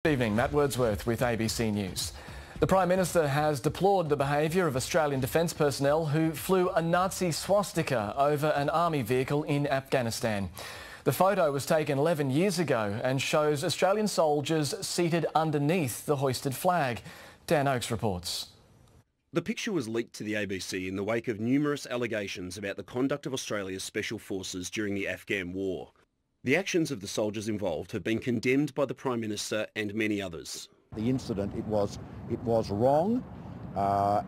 Good evening, Matt Wordsworth with ABC News. The Prime Minister has deplored the behaviour of Australian defence personnel who flew a Nazi swastika over an army vehicle in Afghanistan. The photo was taken 11 years ago and shows Australian soldiers seated underneath the hoisted flag. Dan Oakes reports. The picture was leaked to the ABC in the wake of numerous allegations about the conduct of Australia's special forces during the Afghan war. The actions of the soldiers involved have been condemned by the Prime Minister and many others. The incident, it was wrong.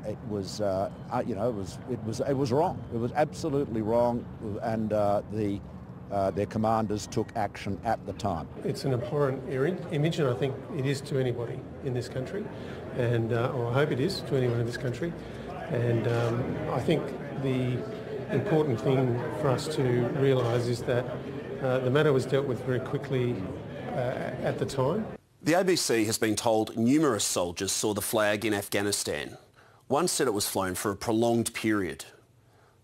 It was wrong. It was absolutely wrong, and their commanders took action at the time. It's an abhorrent image, and I think it is to anybody in this country, and or I hope it is to anyone in this country. And I think the important thing for us to realise is that the matter was dealt with very quickly at the time. The ABC has been told numerous soldiers saw the flag in Afghanistan. One said it was flown for a prolonged period.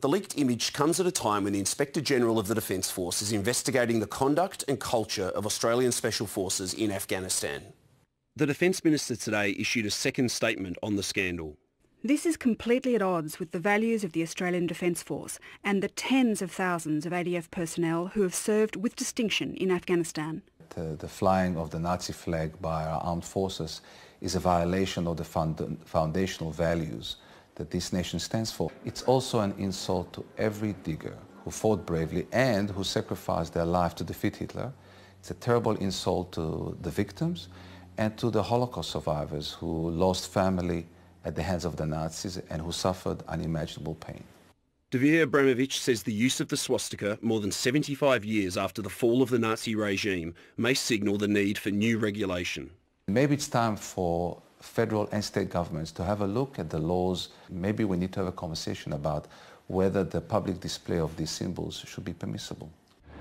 The leaked image comes at a time when the Inspector-General of the Defence Force is investigating the conduct and culture of Australian Special Forces in Afghanistan. The Defence Minister today issued a second statement on the scandal. This is completely at odds with the values of the Australian Defence Force and the tens of thousands of ADF personnel who have served with distinction in Afghanistan. The flying of the Nazi flag by our armed forces is a violation of the foundational values that this nation stands for. It's also an insult to every digger who fought bravely and who sacrificed their life to defeat Hitler. It's a terrible insult to the victims and to the Holocaust survivors who lost family at the hands of the Nazis and who suffered unimaginable pain. Davir Abramovich says the use of the swastika more than 75 years after the fall of the Nazi regime may signal the need for new regulation. Maybe it's time for federal and state governments to have a look at the laws. Maybe we need to have a conversation about whether the public display of these symbols should be permissible.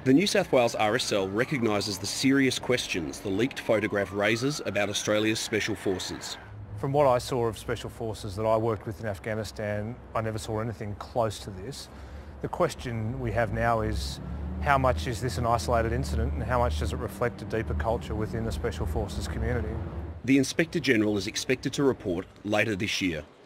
The New South Wales RSL recognises the serious questions the leaked photograph raises about Australia's special forces. From what I saw of special forces that I worked with in Afghanistan, I never saw anything close to this. The question we have now is how much is this an isolated incident and how much does it reflect a deeper culture within the special forces community? The Inspector-General is expected to report later this year.